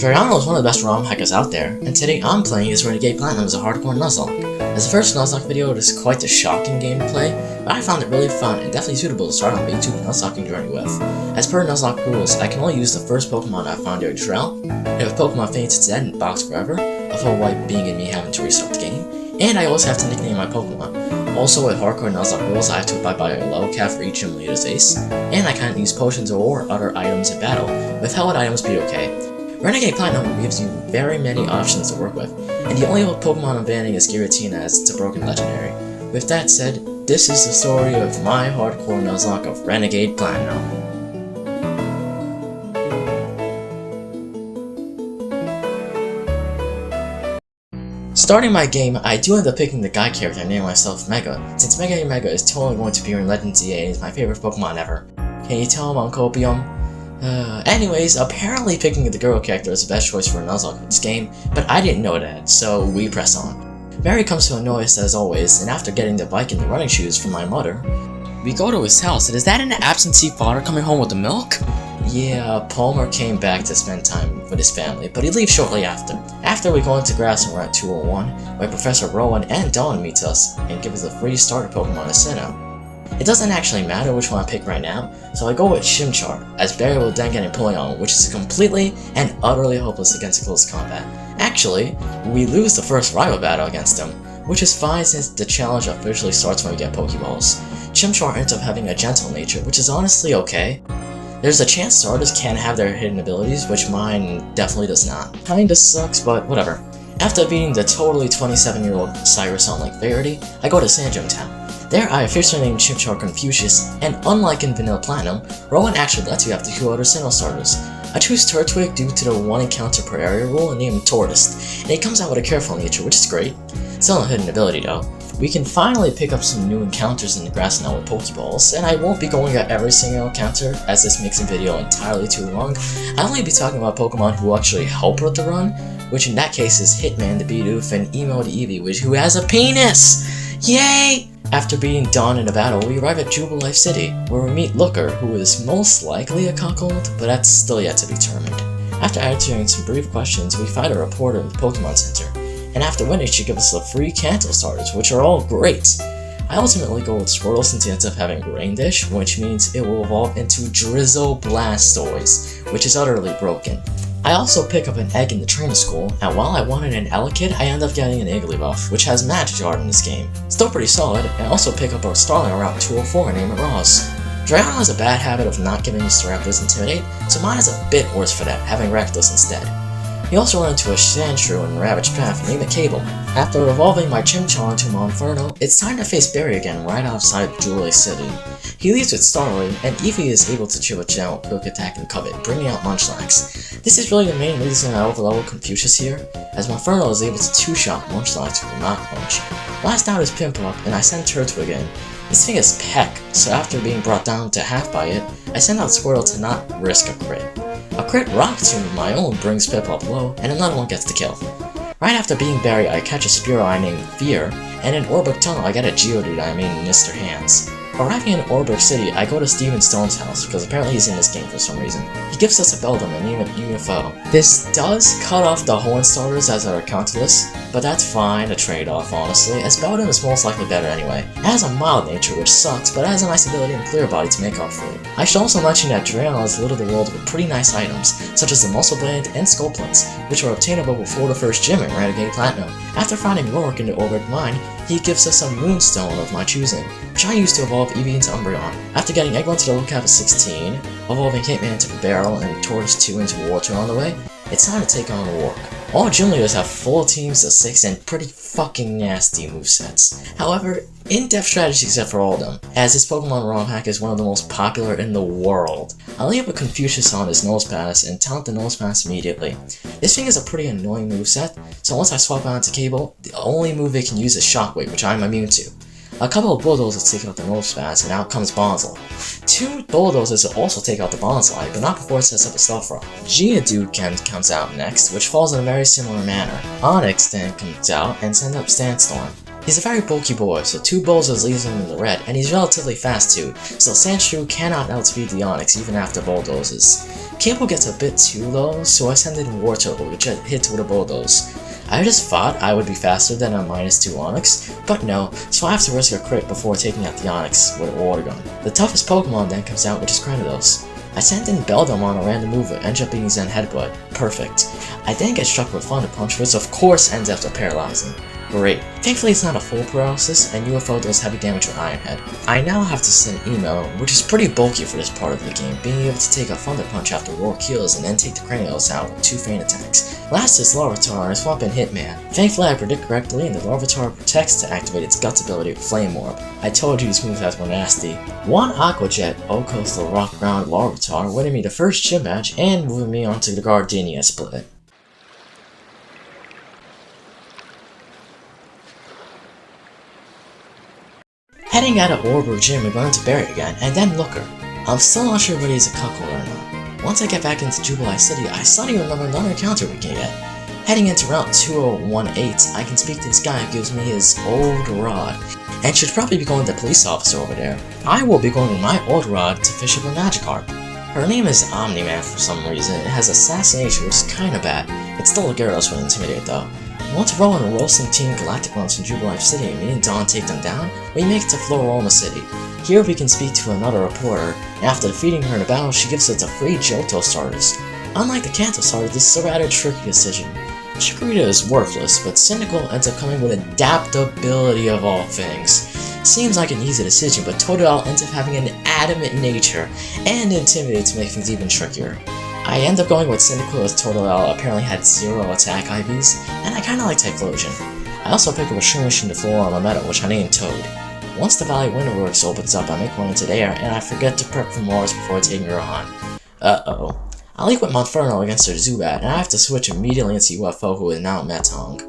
Gardenia is one of the best ROM hackers out there, and today I'm playing as Renegade Platinum as a hardcore Nuzlocke. As the first Nuzlocke video, it is quite a shocking gameplay, but I found it really fun and definitely suitable to start on my YouTube Nuzlocking journey with. As per Nuzlocke rules, I can only use the first Pokemon I found during Drought. If a Pokemon faints, it's dead and boxed forever, a full wipe being in me having to restart the game, and I also have to nickname my Pokemon. Also, with hardcore Nuzlocke rules, I have to abide by a level cap for each gym leader's ace, and I can't use potions or other items in battle. With hell would items be okay? Renegade Platinum gives you very many options to work with, and the only Pokemon I'm banning is Giratina as it's a broken legendary. With that said, this is the story of my hardcore Nuzlocke of Renegade Platinum. Starting my game, I do end up picking the guy character and name myself Mega, since Mega is totally going to be in Legends EA and is my favorite Pokemon ever. Can you tell I'm copium? Anyways, apparently picking the girl character is the best choice for a Nuzlocke in this game, but I didn't know that, so we press on. Mary comes to annoy us as always, and after getting the bike and the running shoes from my mother, we go to his house, and is that an absentee father coming home with the milk? Yeah, Palmer came back to spend time with his family, but he leaves shortly after. After we go into grass and we're at 201, where Professor Rowan and Dawn meets us, and give us a free starter Pokemon to send out. It doesn't actually matter which one I pick right now, so I go with Chimchar, as Barry will then get Empoleon, which is completely and utterly hopeless against close combat. Actually, we lose the first rival battle against him, which is fine since the challenge officially starts when we get Pokeballs. Chimchar ends up having a gentle nature, which is honestly okay. There's a chance starters can have their hidden abilities, which mine definitely does not. Kinda sucks, but whatever. After beating the totally 27-year-old Cyrus on Lake Verity, I go to Sandgem Town. There, I officially named Chimchar Confucius, and unlike in Vanilla Platinum, Rowan actually lets you have 2 other single starters. I choose Turtwig due to the 1 encounter per area rule and name him Tortoise, and he comes out with a careful nature, which is great. Still a hidden ability though. We can finally pick up some new encounters in the grass now with Pokeballs, and I won't be going at every single encounter, as this makes the video entirely too long. I'll only be talking about Pokemon who actually help with the run, which in that case is Hitman the Bidoof and Emo the Eevee, who has a penis! Yay! After beating Dawn in a battle, we arrive at Jubilife City, where we meet Looker, who is most likely a cuckold, but that's still yet to be determined. After answering some brief questions, we find a reporter in the Pokemon Center, and after winning she gives us the free Kanto starters, which are all great. I ultimately go with Squirtle since he ends up having Rain Dish, which means it will evolve into Drizzle Blastoise, which is utterly broken. I also pick up an egg in the training school, and while I wanted an Elekid, I end up getting an Igglybuff, which has Magic Art in this game. Still pretty solid, and also pick up a Starling around 204 and name it Ross. Drayana has a bad habit of not giving his Raptors Intimidate, so mine is a bit worse for that, having Rakdos instead. He also ran into a Sandshrew in Ravage Path and named it Cable. After evolving my Chimchar into Monferno, it's time to face Barry again right outside Jubilee City. He leaves with Starling, and Eevee is able to chill it down with Quick Attack and Covet, bringing out Munchlax. This is really the main reason I overleveled Confucius here, as Monferno is able to 2-shot Munchlax with Knock Punch. Last out is Piplup, and I send Turtwig in. This thing is Peck, so after being brought down to half by it, I send out Squirtle to not risk a crit. A crit Rock Tomb of my own brings Piplup low, and another one gets the kill. Right after beating Barry, I catch a Spearow I named Fear, and in Orbic Tunnel I get a Geodude I named Mr. Hands. Arriving in Orbic City, I go to Steven Stone's house, because apparently he's in this game for some reason. He gives us a Beldum and name it UFO. This does cut off the Horn starters as our counterless, but that's fine, a trade-off honestly, as Beldum is most likely better anyway. It has a mild nature which sucks, but it has a nice ability and clear body to make up for it. I should also mention that Drayana has littered the world with pretty nice items, such as the Muscle Blade and Sculptants, which are obtainable before the first gym in Renegade Platinum. After finding Roark in the Orbic Mine, he gives us a Moonstone of my choosing, which I use to evolve Eevee into Umbreon. After getting Egglin to the low cap of 16, evolving Hitman into Barrel and Tortoise 2 into Water on the way, it's time to take on Roark. All gym leaders have full teams of 6 and pretty fucking nasty movesets. However, in-depth strategies except for all of them, as this Pokemon ROM hack is one of the most popular in the world. I'll leave a Confucius on his Nosepass and taunt the Nosepass immediately. This thing is a pretty annoying moveset, so once I swap out to Cable, the only move it can use is Shockwave, which I'm immune to. A couple of Bulldozers take out the Nosepass, and out comes Bonsall. 2 Bulldozers also take out the Bonsai, but not before it sets up a Stealth Rock. Geodude comes out next, which falls in a very similar manner. Onix then comes out and sends up Sandstorm. He's a very bulky boy, so 2 Bulldozers leaves him in the red, and he's relatively fast too, so Sandshrew cannot outspeed the Onix even after Bulldozers. Cable gets a bit too low, so I send in War Turtle, which hits with a bulldoze. I just thought I would be faster than a -2 Onix, but no, so I have to risk a crit before taking out the Onix with a water gun. The toughest Pokemon then comes out, which is Cranidos. I send in Beldum on a random move and end up being Zen Headbutt. Perfect. I then get struck with Thunder Punch, which of course ends after paralyzing. Great. Thankfully it's not a full paralysis, and UFO does heavy damage with Iron Head. I now have to send Emo, which is pretty bulky for this part of the game, being able to take a Thunder Punch after Roark heals and then take the Cranidos out with 2 feint attacks. Last is Larvitar and swap in Hitman. Thankfully I predict correctly and the Larvitar protects to activate its Guts ability with Flame Orb. I told you these moves were nasty. One Aqua Jet Okos the Rock Ground Larvitar, winning me the first gym match and moving me on to the Gardenia Split. Heading out of Orber Gym and going to Barry again, and then Looker. I'm still not sure whether he's a cuckold or not. Once I get back into Jubilee City, I suddenly remember another encounter we can get. Heading into Route 2018, I can speak to this guy who gives me his old rod, and should probably be going to the police officer over there. I will be going with my old rod to fish up a Magikarp. Her name is Omni-Man for some reason. It has Assassination, which is kinda bad. It's still a Gyarados with Intimidate though. Want to roll in a roasting Team Galactic runs in Jubilee City and me and Dawn take them down, we make it to Floroma City. Here we can speak to another reporter, and after defeating her in a battle, she gives us a free Johto Stardust. Unlike the Kanto Stardust, this is a rather tricky decision. Chikorita is worthless, but Cynical ends up coming with adaptability of all things. Seems like an easy decision, but Totodile ends up having an adamant nature, and Intimidate to make things even trickier. I end up going with Cyndaquil as Totodile apparently had 0 attack IVs, and I kinda like Typhlosion. I also pick up a Shroomish in the Floroma Meadow, which I named Toad. Once the Valley Winterworks opens up, I make one into the air, and I forget to prep for Mars before taking her on. Uh-oh. I leave with Monferno against her Zubat, and I have to switch immediately into UFO, who is now Metang.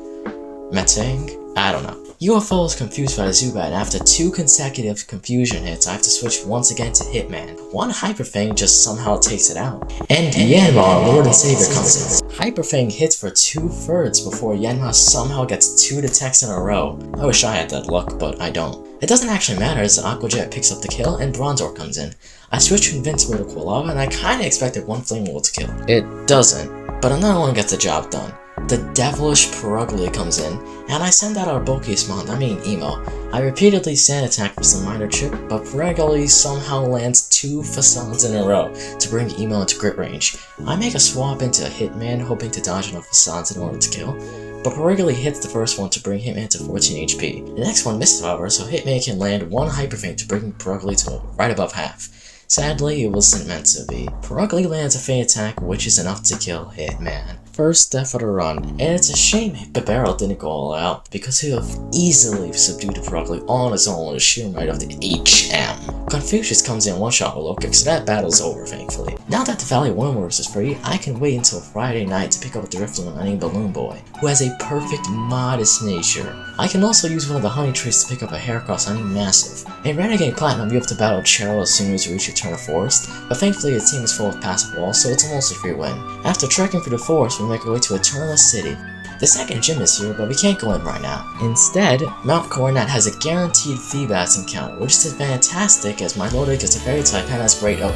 Metang? I don't know. UFO is confused by the Zubat, and after 2 consecutive confusion hits, I have to switch once again to Hitman. One Hyper Fang just somehow takes it out. And Yanma, Lord and Savior, comes in. Hyper Fang hits for 2/3 before Yanma somehow gets 2 detects in a row. I wish I had that luck, but I don't. It doesn't actually matter as Aqua Jet picks up the kill and Bronzor comes in. I switch to Invincible to Quilava, and I kinda expected one Flame Wheel to kill. It doesn't, but another one gets the job done. The devilish Perugly comes in, and I send out our bulkiest mon, Emo. I repeatedly sand attack for some minor chip, but Perugly somehow lands 2 facades in a row to bring Emo into crit range. I make a swap into Hitman, hoping to dodge enough facades in order to kill, but Perugly hits the first one to bring him into 14 HP. The next one misses however, so Hitman can land 1 Hyper Feint to bring Perugly to right above half. Sadly, it wasn't meant to be. Perugly lands a feint attack, which is enough to kill Hitman. First death of the run, and it's a shame Barrel didn't go all out, because he would have easily subdued Perugly on his own with the sheer might of the HM. Confucius comes in one-shot with low kick, so that battle's over, thankfully. Now that the Valley Winterworks is free, I can wait until Friday night to pick up the Drifloon named Balloon Boy, who has a perfect modest nature. I can also use one of the honey trees to pick up a Heracross named Massive. In Renegade Platinum, you have to battle Cheryl as soon as you reach Eternal Forest, but thankfully the team is full of passive walls, so it's a mostly free win. After trekking through the forest, we make our way to Eternal City. The second gym is here, but we can't go in right now. Instead, Mount Coronet has a guaranteed Feebas encounter, which is fantastic as my Lodic is a fairy type and has great— oh,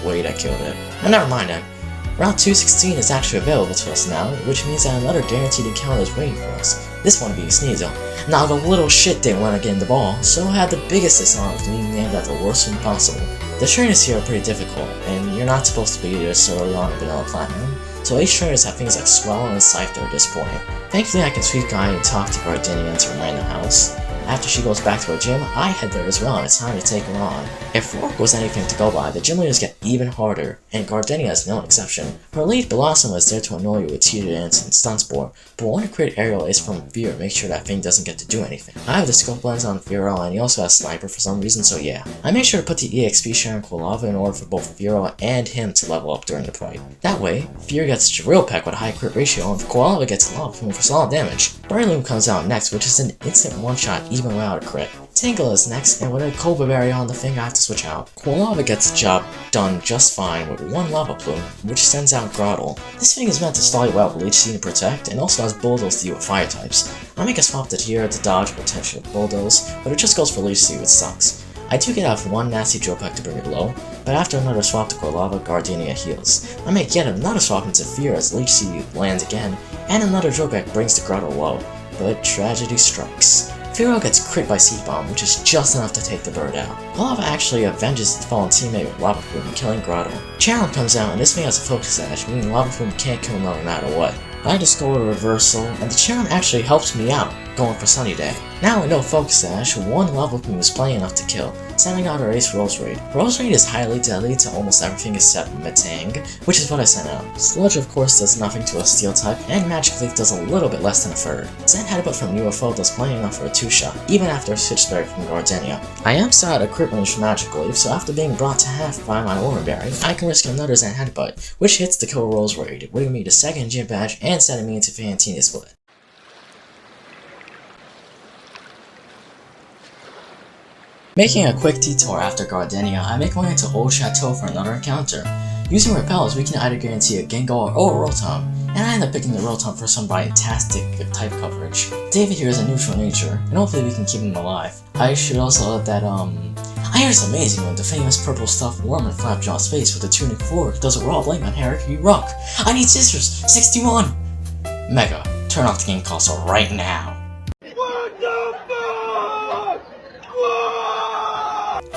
wait, I killed it. Oh, never mind then. Route 216 is actually available to us now, which means that another guaranteed encounter is waiting for us. This one being Sneasel. Now the little shit didn't want to get in the ball, so I had the biggest dishonor of being named at the worst one possible. The trainers here are pretty difficult, and you're not supposed to be this early on in Vanilla Platinum, so each trainers have things like Swallow and Scyther at this point. Thankfully I can sweet guy and talk to Gardenia into her random house. After she goes back to her gym, I head there as well and it's time to take her on. If Roark was anything to go by, the gym leaders get even harder, and Gardenia is no exception. Her lead Blossom is there to annoy you with Teeter Dance and Stun Spore, but when you create Aerial Ace from Fear, make sure that thing doesn't get to do anything. I have the Scope Lens on Fearow and he also has Sniper for some reason, so yeah. I make sure to put the EXP share on Quilava in order for both Fearow and him to level up during the fight. That way, Fear gets Drill Peck with a high crit ratio and Quilava gets Lava for solid damage. Breloom comes out next, which is an instant one-shot even without a crit. Tingle is next, and with a Cobra Berry on the thing I have to switch out. Quilava gets the job done just fine with 1 Lava Plume, which sends out Groddle. This thing is meant to stall you out with Leech Seed and Protect, and also has Bulldoze to deal with fire types. I make a swap to here to dodge potential Bulldoze, but it just goes for Leech Seed, which sucks. I do get off one nasty drill peck to bring it low, but after another swap to core lava, Gardenia heals. I make yet another swap into fear as Leech Seed lands again, and another drill peck brings the grotto low, but tragedy strikes. Firo gets crit by Seed Bomb, which is just enough to take the bird out. Lava actually avenges his fallen teammate with Lava Plume, killing Grotto. Challenge comes out, and this man has a focus dash, meaning Lava Plume can't kill him no matter what. I just go to reversal, and the Challenge actually helps me out, going for Sunny Day. Now with no focus dash, one Lava Plume is playing enough to kill, sending out our ace Rose Raid. Rose Raid is highly deadly to almost everything except Metang, which is what I sent out. Sludge of course does nothing to a steel type, and Magic Leaf does a little bit less than a third. Zen Headbutt from UFO does plenty enough for a 2-shot, even after a Switch Berry from Gardenia. I am still at a crit range for Magic Leaf, so after being brought to half by my Orange Berry, I can risk another Zen Headbutt, which hits to kill Rose Raid, winning me the second gym badge and sending me into Fantina Split. Making a quick detour after Gardenia, I make my way into Old Chateau for another encounter. Using repels, we can either guarantee a Gengar or a Rotom, and I end up picking the Rotom for some fantastic type coverage. David here is a neutral nature, and hopefully we can keep him alive. I should also add that, I hear it's amazing when the famous purple stuffed worm in Flapjaw's face with the Tunic Fork does a raw blink on Harry Rock. I need scissors! 61! Mega, turn off the game console right now.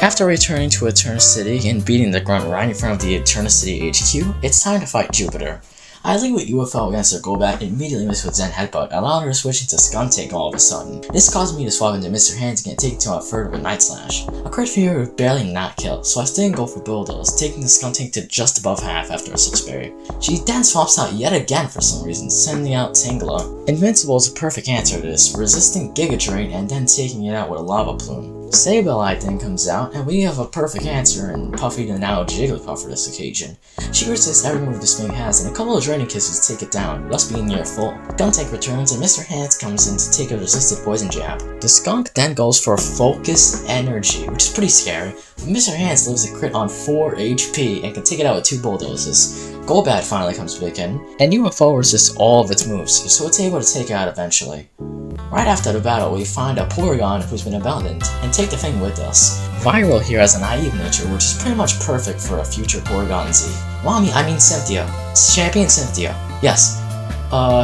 After returning to Eterna City and beating the grunt right in front of the Eterna City HQ, it's time to fight Jupiter. I lead with UFO against her Golbat and immediately miss with Zen Headbutt, allowing her to switch into Skuntank all of a sudden. This caused me to swap into Mr. Hands and get taken to a third with Night Slash. A crit fear would barely not kill, so I stay and go for Bulldoze, taking the Skuntank to just above half after a 6-berry. She then swaps out yet again for some reason, sending out Tangela. Invincible is a perfect answer to this, resisting Giga Drain and then taking it out with a Lava Plume. Sableye then comes out, and we have a perfect answer in Puffy the now Jigglypuff for this occasion. She resists every move this thing has, and a couple of Draining Kisses take it down, thus being near full. Skuntank returns, and Mr. Hands comes in to take a resisted Poison Jab. The Skunk then goes for Focus Energy, which is pretty scary, but Mr. Hands lives a crit on 4 HP and can take it out with 2 Bulldozes. Golbat finally comes back in, and UFO resists all of its moves, so it's able to take it out eventually. Right after the battle, we find a Porygon who's been abandoned, and take the thing with us. Viral here has a naive nature, which is pretty much perfect for a future Porygon Z. I mean Cynthia. Champion Cynthia. Yes.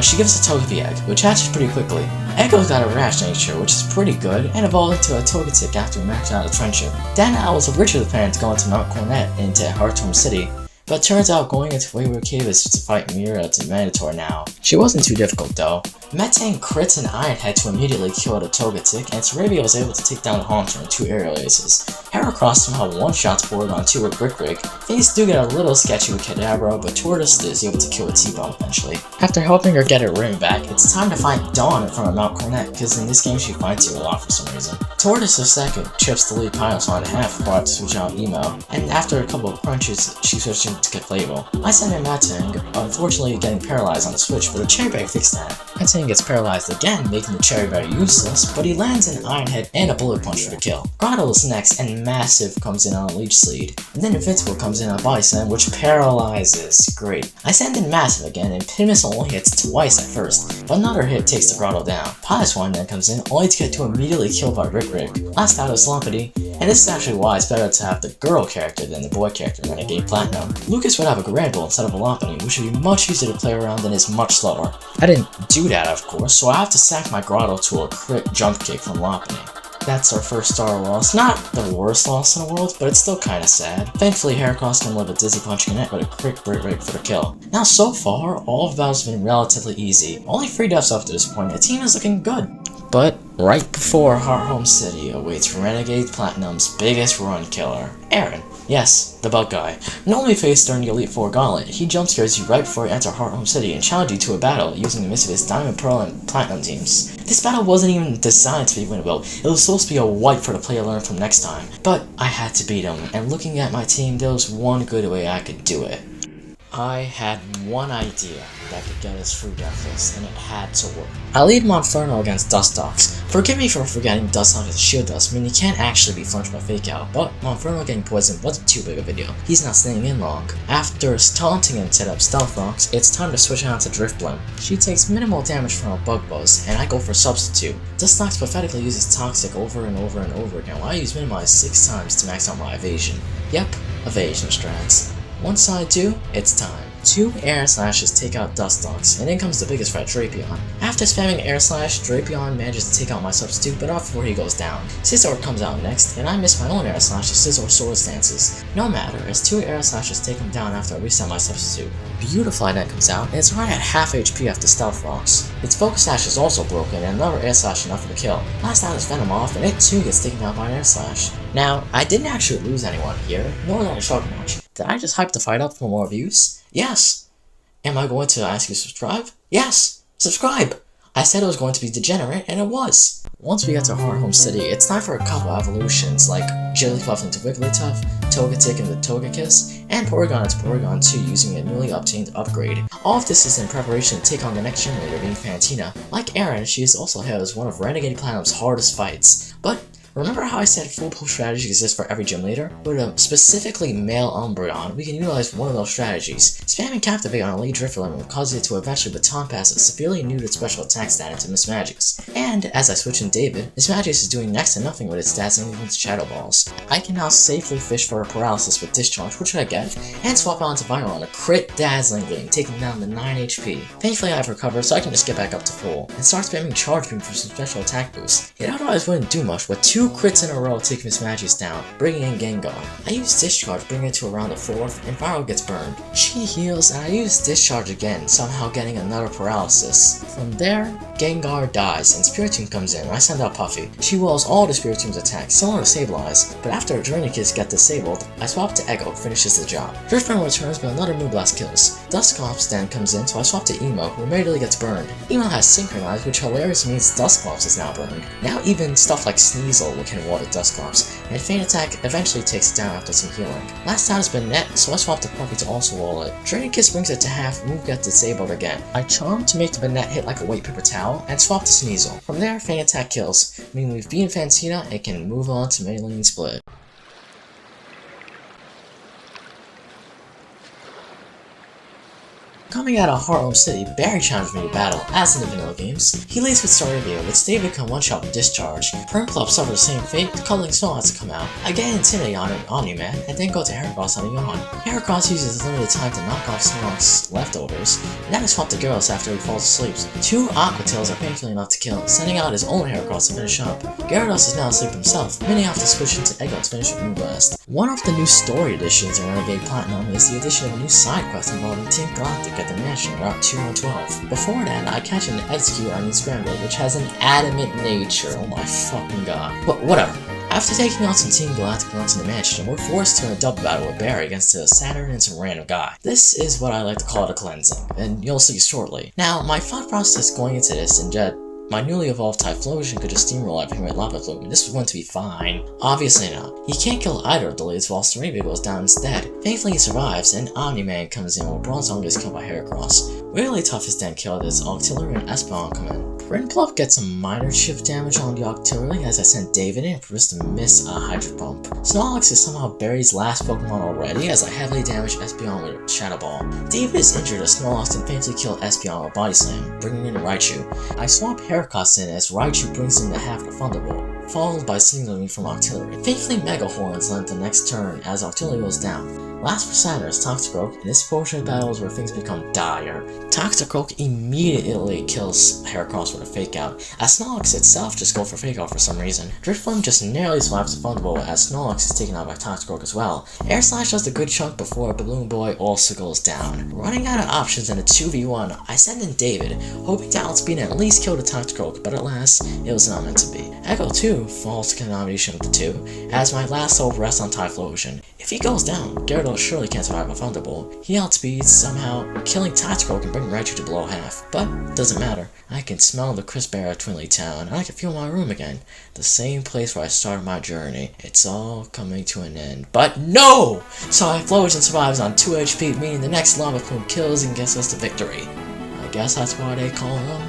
She gives a Togepi egg, which hatches pretty quickly. Echo's got a rash nature, which is pretty good, and evolved into a Togetic after we maxed out its friendship. Then I was originally planning to go into Mount Cornet and into Hearthome City, but turns out going into Wayward Cave is to fight Mira to mandatory now. She wasn't too difficult though. Metang crits an Iron Head to immediately kill the Togetic, and Terabia was able to take down the Haunter in 2 aerial aces. Heracross somehow one-shots Porygon 2 with Brick Break. Things do get a little sketchy with Kadabra, but Tortoise is able to kill with T-Bomb eventually. After helping her get her ring back, it's time to fight Dawn in front of Mount Cornet, because in this game she fights you a lot for some reason. Tortoise is second, chips the lead Piles on half before I have to switch out Emo, and after a couple of crunches, she switched into Clefable. I send in Metang, unfortunately getting paralyzed on the switch, but a Cherry Berry fixed that. Metang gets paralyzed again, making the Cherry Berry useless, but he lands an Iron Head and a Bullet Punch for the kill. Grotto is next, and Massive comes in on a Leech Seed, and then Invincible comes in on Bison, which paralyzes. Great. I send in Massive again, and Pimus only hits twice at first, but another hit takes the Grotto down. Pious1 then comes in, only to get to immediately killed by Rick. Last out is Slumpity, and this is actually why it's better to have the girl character than the boy character in Renegade Platinum. Lucas would have a Granbull instead of a Lompany, which would be much easier to play around and is much slower. I didn't do that, of course, so I have to sack my Grotto to a crit jump kick from Lompany. That's our first star loss. Not the worst loss in the world, but it's still kinda sad. Thankfully, Heracross can live a Dizzy Punch Connect with a quick break for the kill. Now, so far, all of the battles have been relatively easy. Only 3 deaths up to this point, the team is looking good. But right before Hearthome City awaits Renegade Platinum's biggest run killer, Aaron. Yes, the bug guy. Normally faced during the Elite Four Gauntlet, he jumpscares you right before you enter Hearthome City and challenges you to a battle using the mix of his Diamond, Pearl, and Platinum teams. This battle wasn't even designed to be winnable, it was supposed to be a wipe for the player to learn from next time. But I had to beat him, and looking at my team, there was one good way I could do it. I had one idea that could get us through Deathless, and it had to work. I lead Monferno against Dustox. Forgive me for forgetting Dustox is shield dust, meaning he can't actually be flinched by fake out, but Monferno getting poisoned wasn't too big a video. He's not staying in long. After taunting and set up Stealth Rocks, it's time to switch on to Drift Blim. She takes minimal damage from her Bug Buzz, and I go for Substitute. Dustox pathetically uses Toxic over and over and over again, while I use Minimize 6 times to max out my evasion. Yep, evasion strats. Once I do, it's time. 2 Air Slashes take out Dustox, and in comes the biggest threat, Drapion. After spamming Air Slash, Drapion manages to take out my substitute, but not before he goes down. Scizor comes out next, and I miss my own Air Slash as Scizor Swords Dances. No matter, as 2 Air Slashes take him down after I reset my substitute. Beautifly then comes out, and it's right at half HP after Stealth Rocks. Its Focus Sash is also broken, and another Air Slash enough for the kill. Last out is Venom off, and it too gets taken out by an Air Slash. Now, I didn't actually lose anyone here, nor did I shrug much. Did I just hype the fight up for more views? Yes! Am I going to ask you to subscribe? Yes! Subscribe! I said it was going to be degenerate, and it was! Once we get to Heart Home City, it's time for a couple evolutions, like Jigglypuff into Wigglytuff, Togetic into Togekiss, and Porygon into Porygon 2 using a newly obtained upgrade. All of this is in preparation to take on the next gym leader, being Fantina. Like Aaron, she is also hailed as one of Renegade Platinum's hardest fights, but remember how I said full pull strategy exists for every gym leader? With a specifically male Umbreon, we can utilize one of those strategies. Spamming Captivate on a lead Drifloon will cause it to eventually Baton Pass a severely neutered special attack stat into Miss Magics. And, as I switch in David, Miss Magics is doing next to nothing with its stats and its Shadow Balls. I can now safely fish for a Paralysis with Discharge, which I get, and swap out into Byron on a crit Dazzling Gleam, taking down the 9 HP. Thankfully I've recovered, so I can just get back up to full, and start spamming Charge Beam for some special attack boost. It otherwise wouldn't do much, but 2 crits in a row take Miss Magics down, bringing in Gengar. I use Discharge, bringing it to around the 4th, and Viral gets burned. She heals, and I use Discharge again, somehow getting another Paralysis. From there, Gengar dies, and Spiritomb comes in, and I send out Puffy. She walls all the Spiritomb's attacks, similar to Sableye, but after Adrenakiss get disabled, I swap to Ego, finishes the job. Driftblim returns, but another Moonblast kills. Dusclops then comes in, so I swap to Emo, who immediately gets burned. Emo has Synchronized, which hilariously means Dusclops is now burned. Now even stuff like Sneasel can wall the Dusclops, and Feint Attack eventually takes it down after some healing. Last time has been Net, so I swap to Puffy to also wall it. Adrenakiss brings it to half, move gets disabled again. I Charm to make the Banette hit like a white paper towel, and swap to Sneasel. From there, Feint Attack kills, meaning we've beaten Fantina and can move on to Maylene Split. Coming out of Heart Home City, Barry challenged me to battle, as in the vanilla games. He leads with Staravia, with David can one-shot with Discharge. Purplup suffered the same fate, Cuddling Snow has to come out. I get Intimidate on an Omni-Man, and then go to Heracross on a Yawn. Heracross uses limited time to knock off Snorlax's leftovers, and then I swap to Gyarados after he falls asleep. 2 Aqua Tails are painfully enough to kill, sending out his own Heracross to finish up. Gyarados is now asleep himself, many have to switch into Eggo to finish with Moonblast. One of the new story additions in Renegade Platinum is the addition of a new side quest involving Team Galactic at the mansion Route 212. Before that, I catch an Execute on Scramble, which has an adamant nature, oh my fucking god. But whatever. After taking on some Team Galactic runs in the mansion, we're forced to a double battle with Barry against a Saturn and some random guy. This is what I like to call a cleansing, and you'll see shortly. Now, my thought process going into this, and my newly evolved Typhlosion could just steamroll everything with Lava Flume, and this was going to be fine. Obviously not. He can't kill either of the leads while Staravia goes down instead. Thankfully he survives, and Omni-Man comes in while Bronzong gets killed by Heracross. Really tough is then killed as Octillery and Espeon come in. Prinplup gets some minor chip damage on the Octillery as I sent David in for just to miss a Hydro Pump. Snorlax is somehow Barry's last Pokemon already as I heavily damage Espeon with a Shadow Ball. David is injured as Snorlax can painfully kill Espeon with Body Slam, bringing in Raichu. I swap Heracross in as Raichu brings in the half the Thunderbolt, followed by signaling from Octillery. Thankfully Mega Horns lent the next turn as Octillery goes down. Last for Saturn is Toxicroak, and this portion of battle is where things become dire. Toxicroak immediately kills Heracross with a Fake Out, as Snorlax itself just goes for Fake Out for some reason. Drifloon just narrowly survives the Thunderbolt as Snorlax is taken out by Toxicroak as well. Air Slash does a good chunk before Balloon Boy also goes down. Running out of options in a 2v1, I send in David, hoping to outspeed and at least kill the Toxicroak, but alas, it was not meant to be. Echo 2 falls to combination of the two, as my last hope rests on Typhlosion. If he goes down, Gyarados Gyarados surely can't survive a Thunderbolt. He outspeeds somehow, killing Tactical can bring Raichu to below half. But it doesn't matter. I can smell the crisp air of Twinley Town, and I can feel my room again. The same place where I started my journey. It's all coming to an end. But no! So Typhlosion survives on 2 HP, meaning the next Lava Plume kills and gets us the victory. I guess that's why they call him.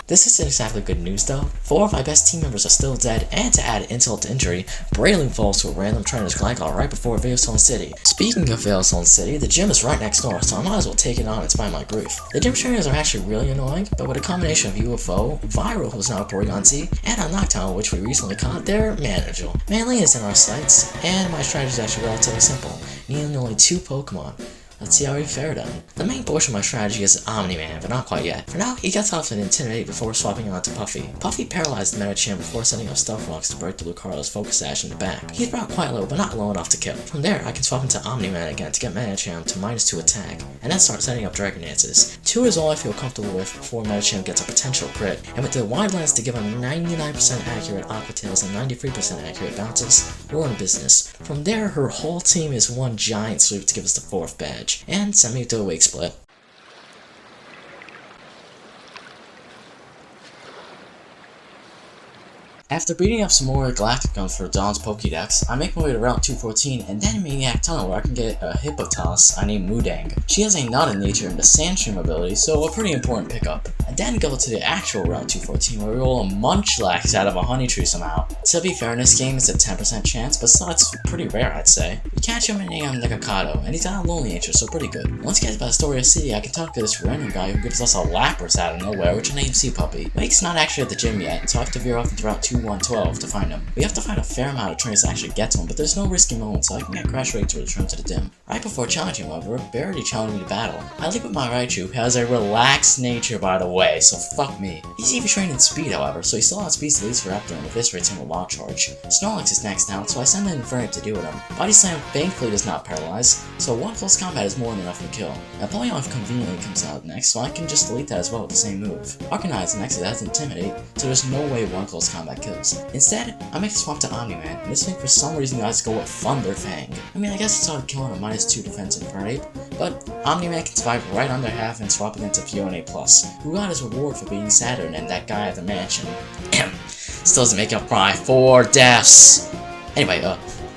This isn't exactly good news though. 4 of my best team members are still dead, and to add insult to injury, Brayling falls to a random trainer's Gligar right before Veilstone City. Speaking of Veilstone City, the gym is right next door, so I might as well take it on and spite my grief. The gym trainers are actually really annoying, but with a combination of UFO, Viral, who's now a Porygon Z, and a Noctowl, which we recently caught, they're manageable. Maylene is in our sights, and my strategy is actually relatively simple, needing only 2 Pokemon. Let's see how we fare then. The main portion of my strategy is Omni-Man, but not quite yet. For now, he gets off an Intimidate before swapping on to Puffy. Puffy paralyzed Medicham before setting up Stealth Rocks to break the Lucario's Focus Sash in the back. He's brought quite low, but not low enough to kill. From there, I can swap into Omni-Man again to get Medicham to -2 attack, and then start setting up Dragon Dances. 2 is all I feel comfortable with before Medicham gets a potential crit, and with the wide lens to give him 99% accurate Aqua Tails and 93% accurate bounces, we're in business. From there, her whole team is one giant sweep to give us the 4th badge, and send me to a Wake Split. After beating up some more Galacticons for Dawn's Pokédex, I make my way to Route 214 and then Maniac Tunnel where I can get a Hippotas I named Mudang. She has a Nut in nature and a Sandstream ability, so a pretty important pickup. I then go to the actual Route 214 where we roll a Munchlax out of a Honeytree somehow. To be fair, in this game it's a 10% chance, but still it's pretty rare I'd say. We catch him in a Nikocado, and he's out of Lonely Nature, so pretty good. Once we get to Astoria City, I can talk to this random guy who gives us a Lapras out of nowhere, which I named Sea Puppy. Wake's not actually at the gym yet, so I have to veer off into Route 212 to find him. We have to find a fair amount of trains to actually get to him, but there's no risky moment, so I can get Crash Rate to return to the gym. Right before challenging him, however, Barity challenged me to battle. I leave with my Raichu, who has a relaxed nature by the way, so fuck me. He's even trained in speed, however, so he still outspeeds the least Raptor and eviscerates him with Lock Charge. Snorlax is next now, so I send in Infernape to deal with him. Body Slam thankfully does not paralyze, so 1 close combat is more than enough to kill. Napoleon conveniently comes out next, so I can just delete that as well with the same move. Arcanine is next, it has Intimidate, so there's no way 1 close combat kills. Instead, I make a swap to Omni-Man, and this week for some reason guys go with Thunder Fang. I mean, I guess it's hard killing a -2 defense Infernape, but Omni-Man can survive right under half and swap into Fiona+, who got his reward for beating Saturn and that guy at the mansion. Still doesn't make up for my 4 deaths! Anyway,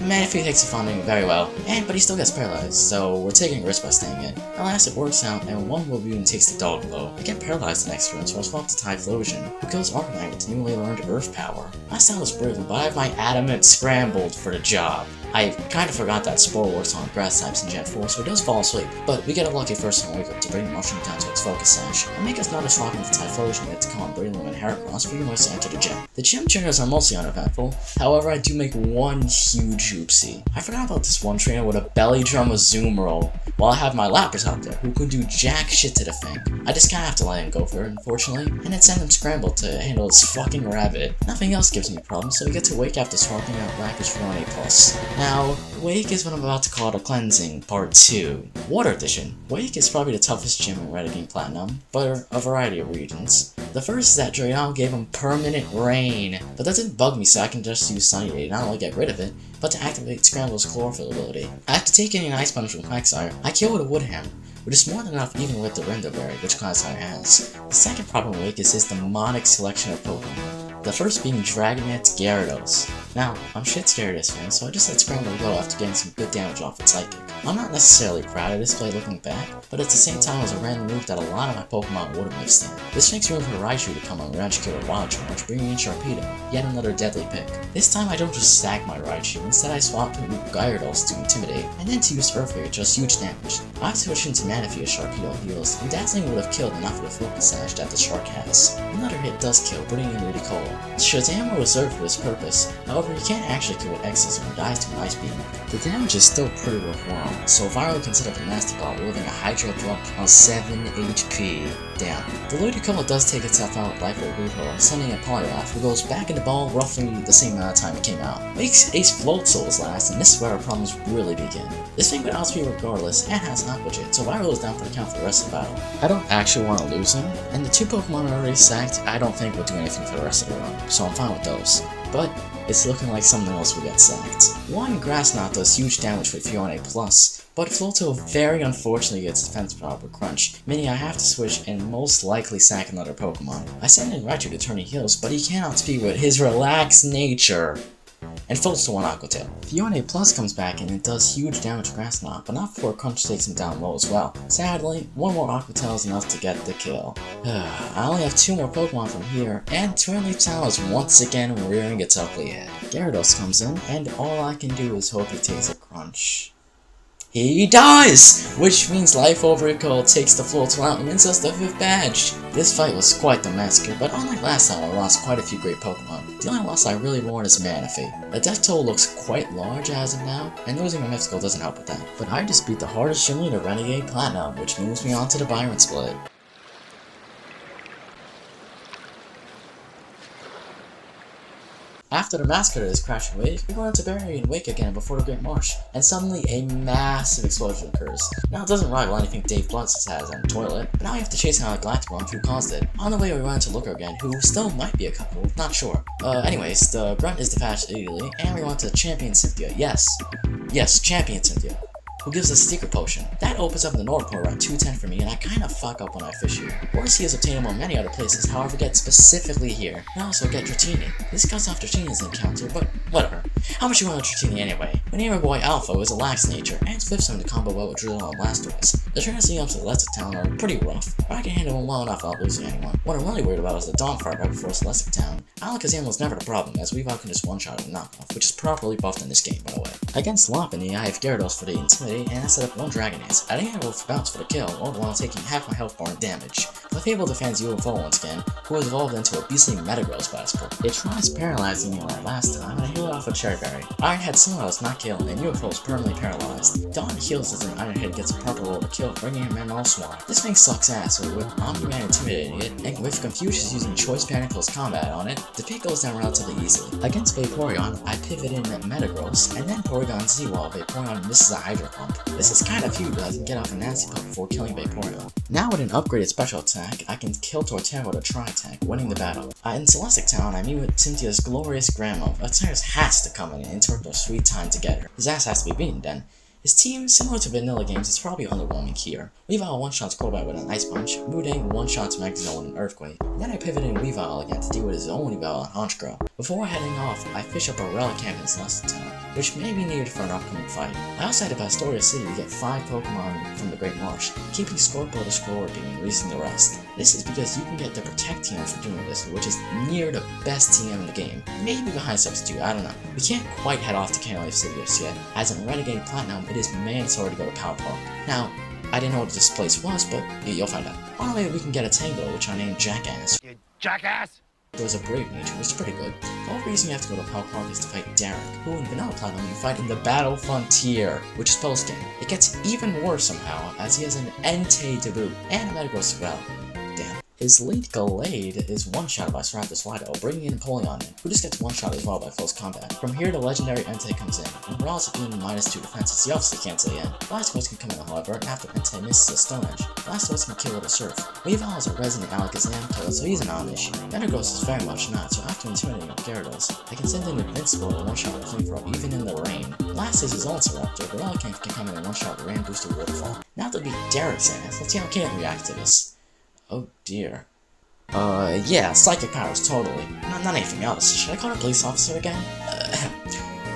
Manaphy takes the funding very well, but he still gets paralyzed, so we're taking a risk by staying in. Alas, it works out, and 1 Wobuin takes the dog blow. I get paralyzed the next turn, so I swap to Typhlosion, who kills Arcanine with newly learned Earth Power. My style is brittle, but I have my Adamant scrambled for the job. I kinda forgot that Spore works on grass types in Gen 4, so it does fall asleep, but we get a lucky first time wake up to bring the Mushroom down to its Focus Sash, and make us notice swapping to Typhlosion and get to calm Breloom and Heracross for more to enter the gym. The gym trainers are mostly uneventful, however I do make one huge oopsie. I forgot about this one trainer with a belly drum with Zoom Roll, while I have my Lapras out there, who could do jack shit to the thing. I just kinda have to let him go for it, unfortunately, and then send him scrambled to handle his fucking rabbit. Nothing else gives me problems, so we get to Wake after swapping out Lapras for an A+. Now, Wake is what I'm about to call the Cleansing Part 2. Water Edition. Wake is probably the toughest gym in Renegade Platinum, for a variety of reasons. The first is that Drayon gave him permanent rain, but that didn't bug me so I can just use Sunny Day to not only get rid of it, but to activate Scramble's Chlorophyll ability. After taking an Ice Punch from Quagsire, I kill with a Woodham, which is more than enough even with the Rindoberry, which Quagsire has. The second problem with Wake is his demonic selection of Pokemon. The first being Dragonet's Gyarados. Now, I'm shit scared of this thing, so I just let Scramble go after getting some good damage off its Psychic. I'm not necessarily proud of this play looking back, but at the same time it was a random move that a lot of my Pokemon wouldn't withstand. This makes room for Raichu to come on Rage Kill or Wild Charge, bringing in Sharpedo, yet another deadly pick. This time I don't just stack my Raichu, instead I swap to Gyarados to Intimidate, and then to use Earthquake just huge damage. I switched into Manaphy as Sharpedo heals, and Dazzling would have killed enough with the Focus Sash that the Shark has. Another hit does kill, bringing in Ludicolo. Shazam were reserved for this purpose, however you can't actually kill with X's when it dies to an Ice Beam. The damage is still pretty worthwhile, so Viral can set up a Nasty Ball wielding a Hydro Drop on 7 HP. Damn. The Ludicolo does take itself out with Life with Weedle, sending a Polyrath, who goes back in the ball roughly the same amount of time it came out. Wake's Ace Float Souls last, and this is where our problems really begin. This thing would outspeed regardless, and has an Aqua Jet, so Viral is down for the count for the rest of the battle. I don't actually want to lose him, and the 2 Pokemon I already sacked I don't think will do anything for the rest of the run, so I'm fine with those. but it's looking like something else will get sacked. One Grass Knot does huge damage with Fiona Plus, but Floto very unfortunately gets defense power with Crunch, meaning I have to switch and most likely sack another Pokemon. I send in Raichu to turn he heals, but he cannot speak with his relaxed nature, and folds to one Aqua Tail. Fiona Plus comes back and it does huge damage to Grass Knot, but not before Crunch takes him down low as well. Sadly, one more Aqua Tail is enough to get the kill. I only have 2 more Pokemon from here, and Twin Leaf Town is once again rearing its ugly head. Gyarados comes in, and all I can do is hope he takes a Crunch. He does! Which means Life Over Recall takes the Floatzel out and wins us the 5th badge. This fight was quite the massacre, but unlike last time I lost quite a few great Pokemon. The only loss I really mourn is Manaphy. The death toll looks quite large as of now, and losing my Mythical doesn't help with that. But I just beat the hardest Shimmy to Renegade Platinum, which moves me on to the Byron Split. After the massacre is crashing wave, we go into Bury and Wake again before the Great Marsh, and suddenly a massive explosion occurs. Now it doesn't rival anything Dave Bloods has on the toilet, but now we have to chase down a Galacticron who caused it. On the way we run into Looker again, who still might be a couple, not sure. Anyways, the grunt is dispatched immediately, and we run to Champion Cynthia, yes, Champion Cynthia, who gives us a secret potion. That opens up the North Pole around 210 for me, and I kinda fuck up when I fish here. Horsey is obtainable in many other places, however get specifically here. And also get Dratini. This cuts off Dratini's encounter, but whatever. How much you want with Dratini anyway? My neighbor boy Alpha is a lax nature, and flips him to combo well with Drizzle and Blastoise. The transitions up to the Celestic Town are pretty rough, but I can handle them well enough without losing anyone. What I'm really worried about is the Dawn Fight right before Celestic Town. Alakazam was never the problem, as Weavile can just one-shot a knockoff, which is properly buffed in this game, by the way. Against Lopunny, I have Gyarados for the Intimidate, and I set up one Dragon Dance. I didn't have a bounce for the kill, all while taking half my health bar and damage. The Fable defends UFO once again, who has evolved into a beastly Metagross Basket. It tries paralyzing me like last time, and I heal it off with Cherry Berry. Ironhead somehow does not kill, and UFO is permanently paralyzed. Dawn heals as an Ironhead gets a proper roll to kill, bringing him in all Swan. This thing sucks ass, with Omni-Man intimidating it, and with Confucius using Choice Panic close combat on it, the pick goes down relatively easily. Against Vaporeon, I pivot in at Metagross, and then Porygon Z while Vaporeon misses a Hydro Pump. This is kinda few, but I can get off a nasty pump before killing Vaporeon. Now with an upgraded special attack, I can kill Torterra with a tri-attack, winning the battle. In Celestic Town, I meet with Cynthia's glorious grandma. Atyrus has to come in and interrupt our sweet time together. His ass has to be beaten then. His team, similar to vanilla games, is probably underwhelming here. Weavile one-shots Crobat with an Ice Punch, Mudang one-shots Magneto with an Earthquake, and then I pivot in Weavile again to deal with his own Weavile on Honchkrow. Before heading off, I fish up a Relic Camp in Celestic Town, which may be needed for an upcoming fight. I also had to Pastoria City to get 5 Pokemon from the Great Marsh, keeping Scorpio to Scorpion and releasing the rest. This is because you can get the Protect TM for doing this, which is near the best TM in the game. Maybe behind Substitute, I don't know. We can't quite head off to Candice City just yet, as in Renegade Platinum, it is mandatory to go to Power Park. Now, I didn't know what this place was, but you'll find out. On the way, we can get a Tango, which I named Jackass. You jackass! There's a Brave Nature, which is pretty good. The only reason you have to go to Power Park is to fight Derek, who in Vanilla Platinum you fight in the Battle Frontier, which is post-game. It gets even worse somehow, as he has an Entei to boot, and a Metagross as well. Damn. His late Gallade is one-shot by Staraptor Slido, bringing in Empoleon in, who just gets one-shot as well by close combat. From here, the legendary Entei comes in, and we're also doing -2 defenses, he obviously can't say in. Blastoise can come in, however, after Entei misses a Stone Edge. Blastoise can kill with a Surf. Weavile is a resident Alakazam killer, so he's a non-issue. Metagross is very much not, so after intimidating Gyarados, I can send in Invincible to one-shot with Flamethrower even in the rain. Last is his own Raptor, but Relicanth can come in and one-shot with Rain Booster Waterfall. Now to beat Derek's ass, let's see how Kate reacts to this. Oh dear. Yeah, psychic powers, totally. Not anything else. Should I call a police officer again?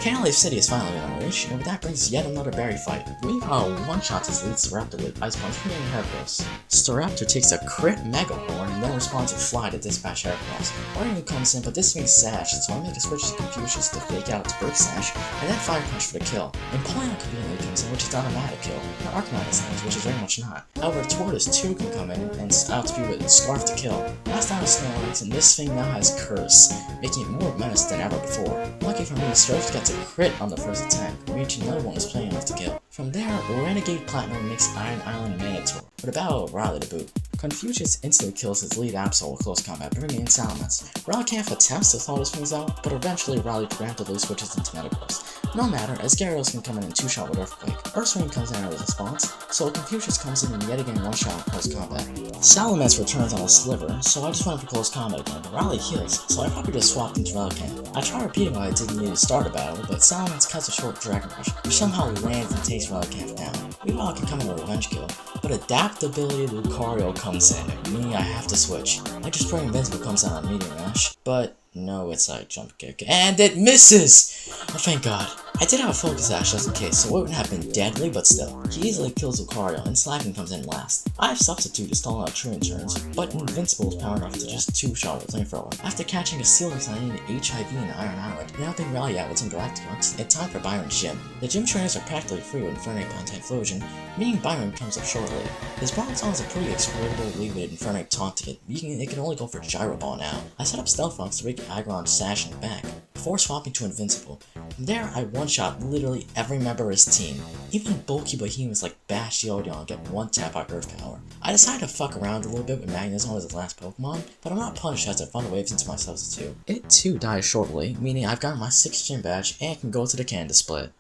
Candice City is finally on our issue, but that brings yet another berry fight. Weavile one-shots his lead Staraptor with Ice Punch and Heracross. Staraptor takes a crit Mega Horn and then responds with Fly to dispatch Heracross. Orion comes in, but this means Sash, so I make a switch to Confucius to fake out to break Sash, and then Fire Punch for the kill. Empoleon conveniently comes in, which is automatic kill, and Arcanine is which is very much not. However, Tortoise too can come in and outspeed with Scarf to kill. Last down is Snorlax, and this thing now has Curse, making it more menace than ever before. Lucky for me, Scarf gets a crit on the first attack, reaching another one was playing enough to kill. From there, Renegade Platinum makes Iron Island mandatory, with a battle of Riley to boot. Confucius instantly kills his lead Absol with close combat, bringing in Salamence. Rallycamp attempts to thaw this things out, but eventually Rally preemptively switches into Metagross. No matter, as Gyarados can come in and two-shot with Earthquake. Earthswing comes in as a response, so Confucius comes in and yet again one-shot with close combat. Salamence returns on a Sliver, so I just went for close combat again, but Rally heals, so I probably just swapped into Rallycamp. I try repeating why I didn't need to start a battle, but Salamence cuts a short Dragon Rush, which somehow lands and takes Rallycamp down. Weavile can come in a revenge kill, but Adaptability Lucario comes in, meaning I have to switch. I just pray Invincible comes out on Meteor Mash, but no, it's a jump kick, and it misses! Oh, thank God. I did have a Focus Sash just in case, so it wouldn't have been deadly, but still. He easily kills Lucario, and Slacken comes in last. I have Substitute to stall out Truant turns, but Invincible is powered off to just two-shot with Flamethrower. After catching a Ceiling Sign, HIV in Iron Island, and helping Rally out with some Galacticons, it's time for Byron's gym. The gym trainers are practically free with Infernape on Typhlosion, meaning Byron comes up shortly. His Bronzong is a pretty exploitable lead with Infernape taunting it, it can only go for Gyro Ball now. I set up Stealth Fox to break Aggron Sash in the back, before swapping to Invincible. From there, I one-shot literally every member of his team. Even bulky behemoths like Bash Yodeon get one-tap by Earth Power. I decided to fuck around a little bit with Magnezone as the last Pokemon, but I'm not punished as I Thunder Waves into my Substitute. It too dies shortly, meaning I've got my 6th gym badge and can go to the Candice Split.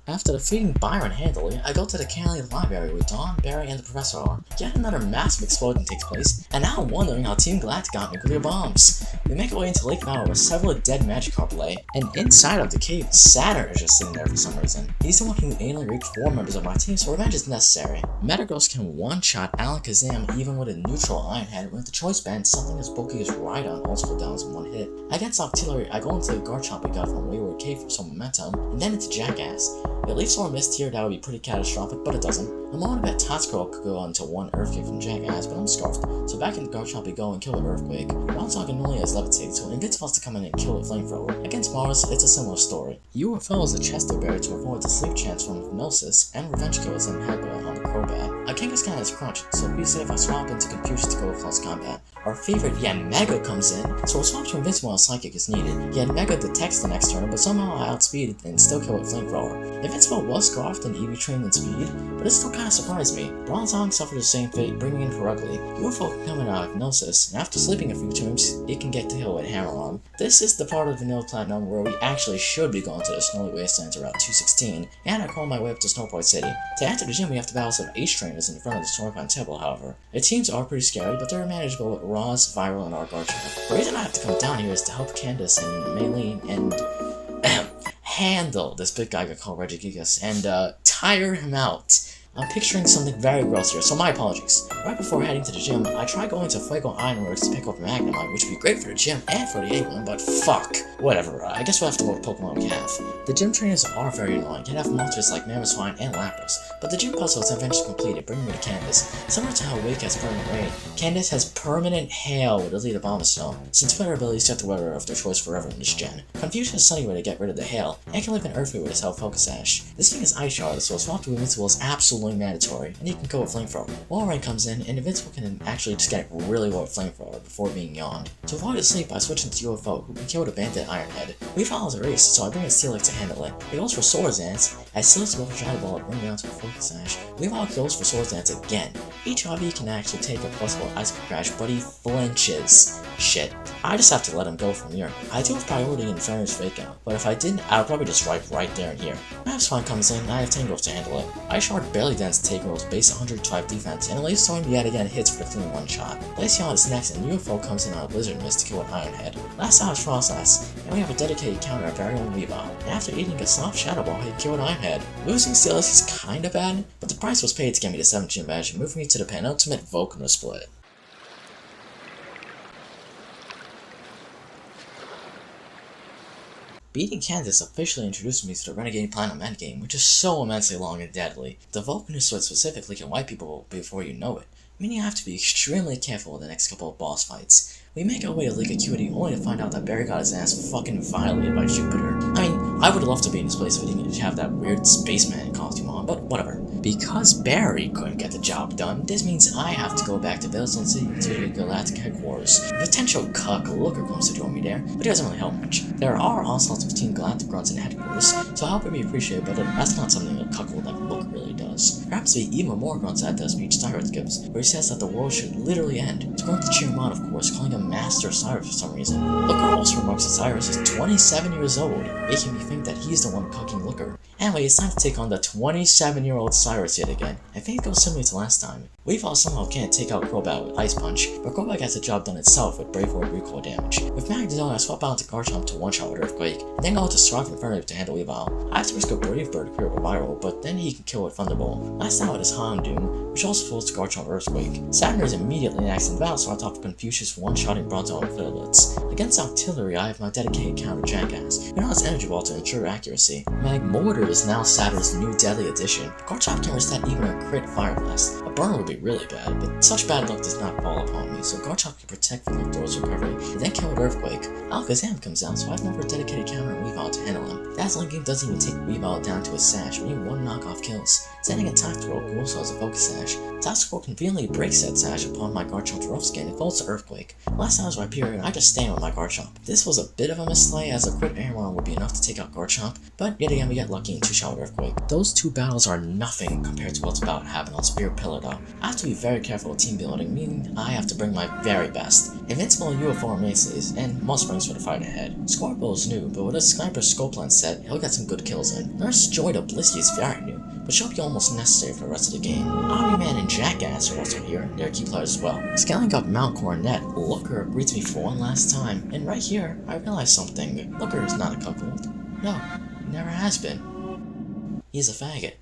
After defeating Byron handily, I go to the Candy Library with Dawn, Barry, and the Professor are. Yet another massive explosion takes place, and now I'm wondering how Team Galactic got nuclear bombs. We make our way into Lake Valley where several dead Magikarp lay, and inside of the cave, Saturn is just sitting there for some reason. He's the one who anally raped 4 members of my team, so revenge is necessary. Metagross can one-shot Alakazam even with a neutral Iron Head, with the choice band something as bulky as Rhydon also downs in one hit. Against Octillery, I go into the Garchomp we got from Wayward Cave for some momentum, and then into Jackass. It leaves for a missed here that would be pretty catastrophic, but it doesn't. I'm on to bet Totscroll could go onto one Earthquake from Jackass, but I'm scarfed, so back in the Garchomp we go and kill an Earthquake. Bronzong only has Levitate, so Invincible has to come in and kill a Flamethrower. Against Mars, it's a similar story. UFO is a Chesto Berry to avoid the sleep chance from Hypnosis, and Revenge Kill is in Headbutt on the Crobat. A Kangaskhan is Crunch, so it'd be safe if I swap into Confucius to go with close combat. Our favorite Mega comes in, so we'll swap to Invincible and Psychic is needed. Mega detects the next turn, but somehow I outspeed it and still kill with Flamethrower. Invincible was scarfed and EV trained in speed, but it still kinda surprised me. Bronzong suffered the same fate, bringing in Ferugly. UFO can come in out of Hypnosis, and after sleeping a few turns, it can get to heal with Hammer Arm. This is the part of Vanilla Platinum where we actually should be going to the Snowy Wastelands around 216, and I call my way up to Snowpoint City. To enter the gym, we have to battle some H trainers in front of the Stormpoint Temple, however. The teams are pretty scary, but they're manageable with Roz, Viral, and Argarchomp. The reason I have to come down here is to help Candice and Maylene and handle this big guy called Regigigas and tire him out. I'm picturing something very gross here, so my apologies. Right before heading to the gym, I try going to Fuego Ironworks to pick up Magnemite, which would be great for the gym and for the A1, but fuck. Whatever, I guess we'll have to go with Pokemon we have. The gym trainers are very annoying, and have monsters like Mamoswine and Lapras, but the gym puzzle is eventually completed, bringing me to Candice. Similar to how Wake has permanent rain, Candice has permanent hail with Elite Abomasnow, since weather abilities set the weather of their choice forever in this gen. Confusion is Sunny way to get rid of the hail, and can live in Earthly with his Health Focus Sash. This thing is Ice Shard, so a swap to Invincible is absolutely mandatory, and you can go with Flamethrower. Walrein comes in, and Invincible can actually just get really low with Flamethrower before being yawned. To avoid a sleep, I switch into UFO, who can kill the Bandit Ironhead. We follow the race, so I bring in Steelix to handle it. He goes for Swords Dance, I still go for Shadow Ball to bring down to a Focus Sash. Weavile goes for Swords Dance again. Each hobby can actually take a +4 Ice Crash, but he flinches. Shit. I just have to let him go from here. I do have priority in Fairness Fake Out, but if I didn't, I would probably just wipe right there and here. Mamoswine comes in, and I have Tangrowth to handle it. Ice Shard barely dents Tangrowth's base 105 defense, and Lace Storm yet again hits for the clean one-shot. Glaceon is next, and UFO comes in on a Blizzard Mist to kill an Ironhead. Last out is Frostlass, and we have a dedicated counter of very own Weavile. And after eating a soft Shadow Ball, he killed an Ironhead. Losing Steelix is kinda bad, but the price was paid to get me the 7th gym badge and move me to the penultimate Volkner Split. Beating Candice officially introduced me to the Renegade Platinum endgame, which is so immensely long and deadly. The Volkner Split specifically can wipe people before you know it, meaning I have to be extremely careful with the next couple of boss fights. We make our way to Lake Acuity only to find out that Barry got his ass fucking violated by Jupiter. I mean, I would love to be in this place if he didn't have that weird spaceman costume on. on, but whatever. Because Barry couldn't get the job done, this means I have to go back to Village City to the Galactic headquarters. The potential cuck Looker comes to join me there, but he doesn't really help much. There are all sorts of Team Galactic grunts in headquarters, so help would be appreciated, but that's not something a cuckold like Looker really does. There happens to be even more grunts at the speech Cyrus gives, where he says that the world should literally end. It's going to cheer him on, of course, calling him Master Cyrus for some reason. Looker also remarks that Cyrus is 27 years old, making me think that he's the one cucking Looker. Anyway, it's time to take on the 27-year-old Cyrus yet again. I think it goes similar to last time. Weavile somehow can't take out Crobat with Ice Punch, but Crobat gets the job done itself with Brave Word recoil damage. With Magneton, I swap out to Garchomp to one-shot with Earthquake, and then go out to Strive Inferno to handle Weavile. I have to risk a Brave Bird to clear with Viral, but then he can kill with Thunderbolt. Last out is Houndoom, which also falls to Garchomp Earthquake. Saturn is immediately next in battle, so I top Confucius one-shotting Bronzong and Fiddlets. Against Octillery, I have my dedicated counter Jackass, who now has Energy Ball to ensure accuracy. Magmortar is now Saturn's new deadly addition. Garchomp can withstand even a crit Fire Blast. A burn would be really bad, but such bad luck does not fall upon me, so Garchomp can protect from Liftor's recovery, and then kill with Earthquake. Alakazam comes out, so I have never dedicated counter and Weavile to handle him. Dazzling Game doesn't even take Weavile down to his Sash, we need one knockoff kills. Sending a Tactical who also has a Focus Sash. Tactical conveniently breaks that Sash upon my Garchomp's Rough Skin and falls to Earthquake. Last time was my period, and I just stand with my Garchomp. This was a bit of a misplay, as a crit Airmon would be enough to take out Garchomp, but yet again we get lucky in 2-shot with Earthquake. Those two battles are nothing compared to what's about to happen on Spirit Pillar though. I have to be very careful with team building, meaning I have to bring my very best. Invincible and UFO mainstays, and Must Springs for the fight ahead. Scorpo is new, but with a Sniper Scope Lens set, he'll get some good kills in. Nurse Joy to Blissey is very new, but she'll be almost necessary for the rest of the game. Omni-Man and Jackass are also here, and they're key players as well. Scaling up Mount Coronet, Looker greets me for one last time, and right here, I realize something. Looker is not a cuckold. No, he never has been. He's a faggot.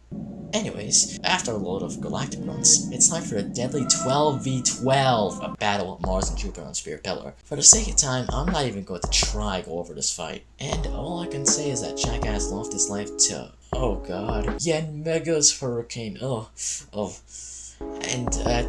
Anyways, after a load of galactic runs, it's time for a deadly 12v12, a battle with Mars and Jupiter on Spirit Pillar. For the sake of time, I'm not even going to try go over this fight. And all I can say is that Jackass lost his life to, oh god, Yanmega's Hurricane, And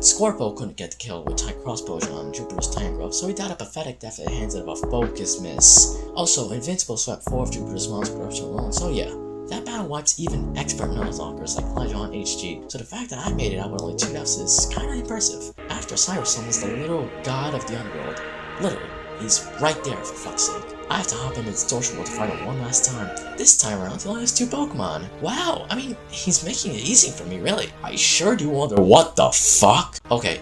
Scorpo couldn't get the kill with Tight Cross Potion on Jupiter's Tangrowth, so he died a pathetic death at the hands of a Focus Miss. Also, Invincible swept 4 of Jupiter's Mons corruption alone, so yeah. That battle wipes even expert Nuzlockers like Elijah HG, so the fact that I made it out with only 2 deaths is kinda impressive. After Cyrus summons the little god of the underworld, literally, he's right there for fuck's sake. I have to hop into Distortion World to fight him one last time. This time around, he only has 2 Pokemon. Wow, I mean, he's making it easy for me, really. I sure do wonder what the fuck? Okay,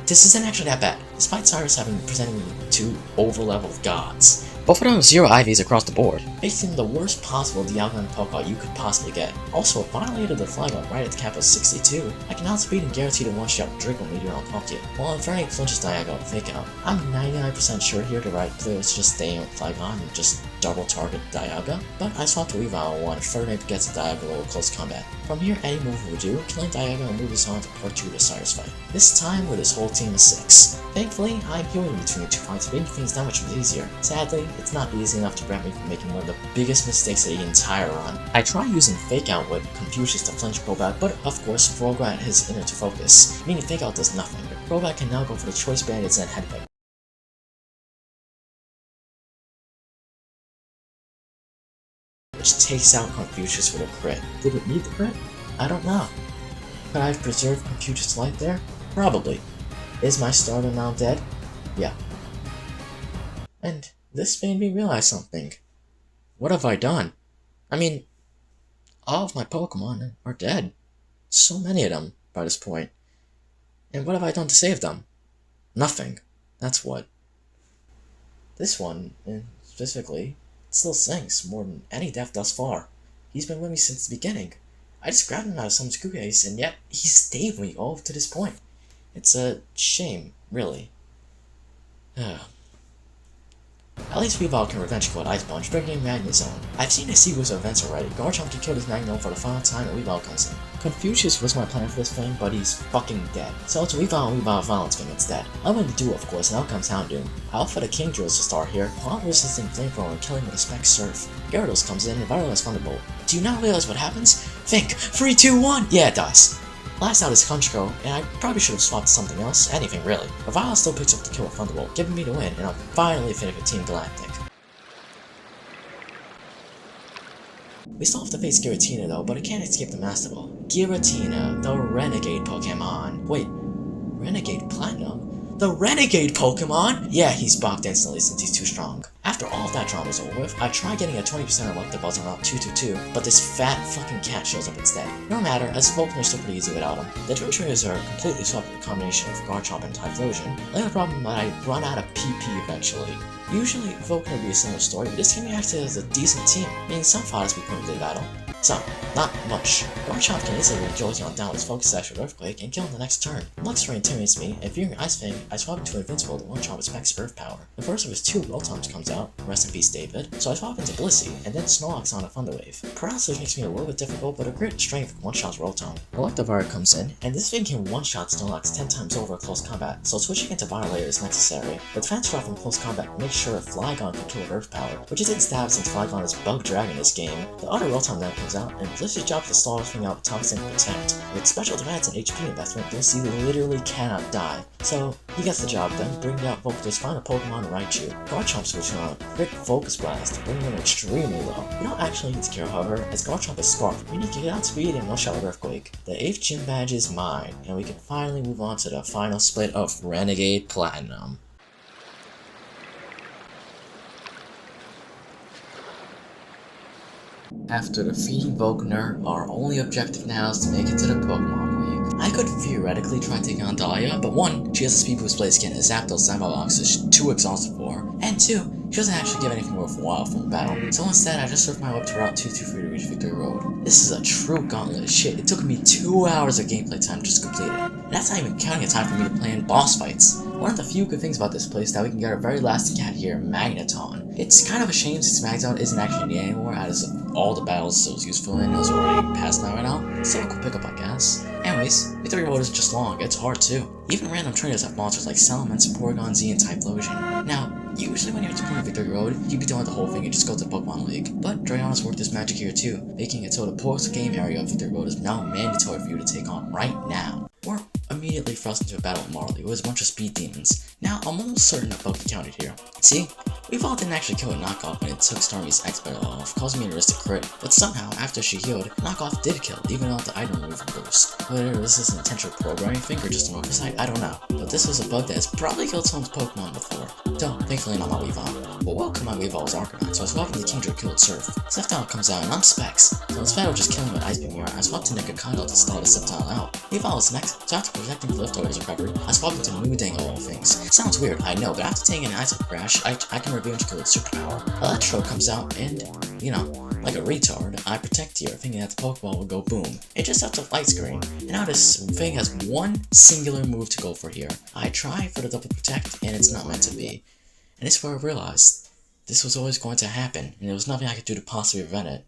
this isn't actually that bad, despite Cyrus having presented me 2 over-leveled gods. Both of them have 0 IVs across the board, making them the worst possible Dialga Pokemon you could possibly get. Also, it violated the Flygon right at the cap of 62. I can outspeed and guarantee to one-shot Draco Meteor on Palkia, while Infernape flinches Dialga with Fake Out. I'm 99% sure here the right play is just staying with Flygon and just double target Dialga, but I swapped to Weavile when Infernape gets a Dialga with close combat. From here, any move will do, killing Dialga and moving on to part 2 of the Cyrus fight. This time with his whole team of 6. Thankfully, I'm healing between the 2 fights, making things that much easier. Sadly, it's not easy enough to prevent me from making one of the biggest mistakes of the entire run. I try using Fake Out with Confucius to flinch Crobat, but of course, Frograt has Inner to focus, meaning Fake Out does nothing. Crobat can now go for the Choice Bandits and Headbutt, which takes out Confucius with a crit. Did it need the crit? I don't know. Could I have preserved Confucius' life there? Probably. Is my starter now dead? Yeah. And this made me realize something. What have I done? I mean, all of my Pokemon are dead. So many of them by this point. And what have I done to save them? Nothing. That's what. This one, specifically, still sings more than any death thus far. He's been with me since the beginning. I just grabbed him out of some Scoogaze, and yet he stayed with me all to this point. It's a shame, really. At least Weavile can revenge kill with Ice Punch, bringing Magnezone. I've seen a sequence of events already. Garchomp can kill this Magnezone for the final time and Weavile comes in. Confucius was my plan for this thing, but he's fucking dead. So it's Weavile and Weavile Violence King instead. I'm going to do, of course, and out comes Houndoom. I'll for the King Drills to start here, Pond resisting Flamethrower and killing with a Spec Surf. Gyarados comes in and Vitalize Thunderbolt. Do you not realize what happens? Think! 3, 2, 1! Yeah, it does. Last out is Conchko, and I probably should have swapped to something else, anything really. But Violet still picks up the kill with Thunderbolt, giving me the win, and I'm finally finished with Team Galactic. We still have to face Giratina though, but it can't escape the Master Ball. Giratina, the Renegade Pokemon. Wait, Renegade Platinum? The Renegade Pokemon? Yeah, he's balked instantly since he's too strong. After all of that drama's over with, I tried getting a 20% of luck to buzz on Route 222, but this fat fucking cat shows up instead. No matter, as Volkner's still pretty easy without him. The Twin Triggers are completely swept with a combination of Garchomp and Typhlosion. The only problem that I run out of PP eventually. Usually, Volkner would be a similar story, but this game acted as a decent team, meaning some fighters we put into the battle. So, not much. Garchomp can easily read Jolteon down with his Focus Sash with Earthquake and kill him the next turn. Luxray intimidates me, and fearing Ice Fang, I swap into Invincible to one-shot with Specs Earth Power. The first of his two Rotoms comes out, rest in peace David, so I swap into Blissey, and then Snorlax on a Thunder Wave. Paralysis makes me a little bit difficult, but a great strength one-shots Rotom. Electivire comes in, and this thing can one-shot Snorlax 10 times over close combat, so switching into Violator is necessary. The defense drop from close combat makes sure Flygon can kill with Earth Power, which is instab since Flygon is Bug Dragon this game. The other Rotom then comes out, and Blissey drops the Star thing out with Toxin Protect. With special defense and HP investment, Blissey literally cannot die. So, he gets the job done, bringing out Volkner's final Pokemon, Raichu. Garchomp switching on a quick Focus Blast, bringing him extremely low. You don't actually need to care, however, as Garchomp is Scarf, meaning he can get outspeed and one-shot with Earthquake. The 8th gym badge is mine, and we can finally move on to the final split of Renegade Platinum. After defeating Volkner, our only objective now is to make it to the Pokemon League. I could theoretically try taking on Dahlia, but 1, she has a Speed Boost Blaze Skin, and Zapdos Sandbox is too exhausted for her, and 2, she doesn't actually give anything worthwhile from the battle. So instead, I just surfed my way up to Route 223 to reach Victory Road. This is a true gauntlet of shit. It took me 2 hours of gameplay time just to complete it. And that's not even counting the time for me to play in boss fights. One of the few good things about this place is that we can get our very last cat here, Magneton. It's kind of a shame since Magneton isn't actually in the game anymore, as of all the battles it was useful in is already past now right now. Still a cool pickup, I guess. Anyways, Victory Road isn't just long, it's hard too. Even random trainers have monsters like Salamence, Porygon Z, and Typhlosion. Now, usually when you're exploring Victory Road, you'd be doing the whole thing and just go to the Pokemon League. But Drayonis worked this magic here too, making it so the post-game area of Victory Road is now mandatory for you to take on right now. We're immediately thrust into a battle with Marley, who has a bunch of speed demons. Now, I'm almost certain that Bucky counted here. See, Weavile didn't actually kill a knockoff when it took Starmie's X-Battle off, causing me to risk a crit, but somehow, after she healed, knockoff did kill, even without the item removal boost. Whether this is an intentional programming thing or just an oversight, I don't know, but this was a bug that has probably killed someone's Pokemon before. Though, thankfully not my Weavile. But welcome my Weavile's Arcanine, so I swapped into Kingdra to kill its Surf. Sceptile comes out and I'm Specs, so instead of just killing him with Ice Beam Mirror, I swapped to Nikocado to stall the Sceptile out. Weavile is next, so after protecting the leftovers recovered, I swapped into Moodang of all things. Sounds weird, I know, but after taking an Ice Crash, I can revenge kill its superpower. Electro comes out and, you know, like a retard, I protect here, thinking that the Pokeball will go boom. It just has a light screen, and now this thing has one singular move to go for here. I try for the double protect, and it's not meant to be. And this is where I realized this was always going to happen, and there was nothing I could do to possibly prevent it.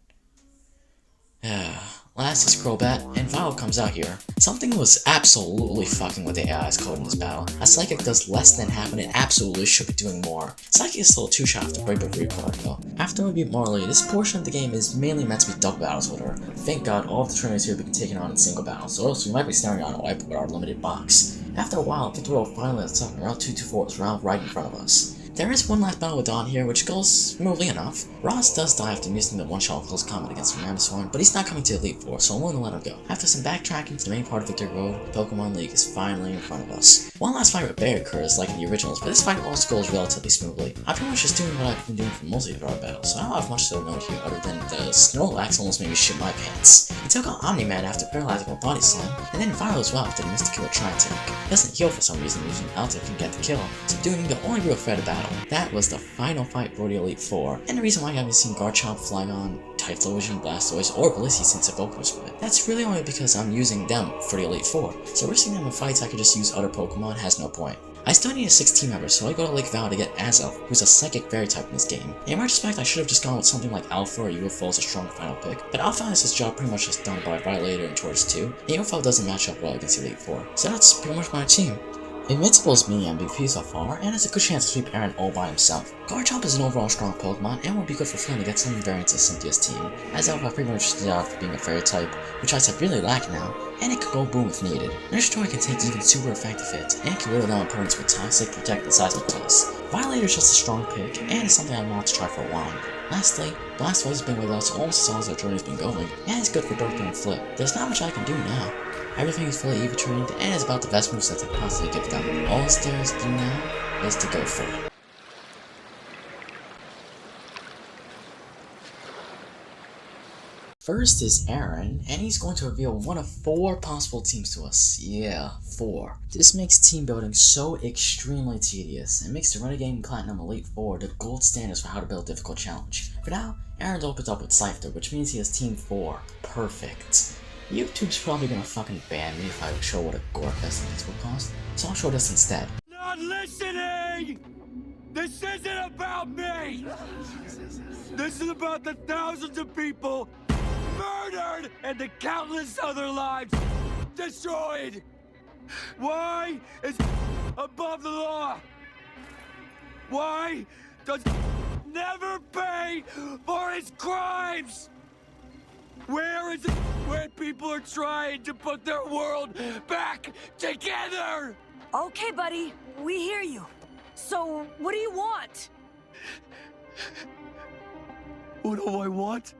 Last is Crobat, and Violet comes out here. Something was absolutely fucking with the AI's code in this battle. A Psychic does less than half and it absolutely should be doing more. Psychic is still a 2-shot to break the record though. After we beat Marley, this portion of the game is mainly meant to be double battles with her. Thank god all of the trainers here have been taken on in single battles, or else we might be staring on a whiteboard with our limited box. After a while, Victory Road finally lets up and Route 224 is right in front of us. There is one last battle with Dawn here, which goes smoothly enough. Ross does die after missing the one-shot close combat against Ramsthorn, but he's not coming to Elite Four, so I'm willing to let him go. After some backtracking to the main part of Victory Road, Pokemon League is finally in front of us. One last fight with Barry occurs like in the originals, but this fight also goes relatively smoothly. I'm pretty much just doing what I've been doing for most of our battles, so I don't have much to note here other than the Snorlax almost made me shit my pants. He took out Omni-Man after paralyzing with Body Slam, and then Vile as well after the Mystic Kill with Tri-Attack. He doesn't heal for some reason, using Alta can get the kill, subduing the only real threat of battle. That was the final fight for the Elite Four, and the reason why I haven't seen Garchomp, Flygon, Typhlosion, Blastoise, or Blissey since the Volkner Split. That's really only because I'm using them for the Elite Four, so risking them in fights I could just use other Pokemon has no point. I still need a 6 team member, so I go to Lake Val to get Azelf, who's a Psychic Fairy type in this game. In retrospect, I should have just gone with something like Alpha or UFO as a strong final pick, but Alpha has his job pretty much just done by Violator and Taurus 2, and UFO doesn't match up well against Elite Four, so that's pretty much my team. Invincible is mini MVP so far, and has a good chance to sweep Aaron all by himself. Garchomp is an overall strong Pokemon, and will be good for Flynn to get some variants of Cynthia's team. Azelf I pretty much stood out for being a Fairy type, which I severely lack now, and it can go boom if needed. Nurse Joy can take even super effective hits, and can whittle down opponents with Toxic, Protect, and Seismic Toss. Violator's just a strong pick, and it's something I want to try for a while. Lastly, Blastoise has been with us almost as long as our journey's been going, and it's good for Dark and Flip. There's not much I can do now. Everything is fully EV trained, and it's about the best movesets I can possibly give them. All there is to do now is to go for it. First is Aaron, and he's going to reveal one of 4 possible teams to us. Yeah, 4. This makes team building so extremely tedious, and makes the Renegade Platinum Elite 4 the gold standards for how to build a difficult challenge. For now, Aaron opens up with Scyther, which means he has Team 4. Perfect. YouTube's probably gonna fucking ban me if I show what a gore fest things will cost, so I'll show this instead. Not listening! This isn't about me! This is about the thousands of people murdered and the countless other lives destroyed! Why is above the law? Why does never pay for his crimes? Where is it when people are trying to put their world back together? Okay, buddy, we hear you. So, what do you want? What do I want?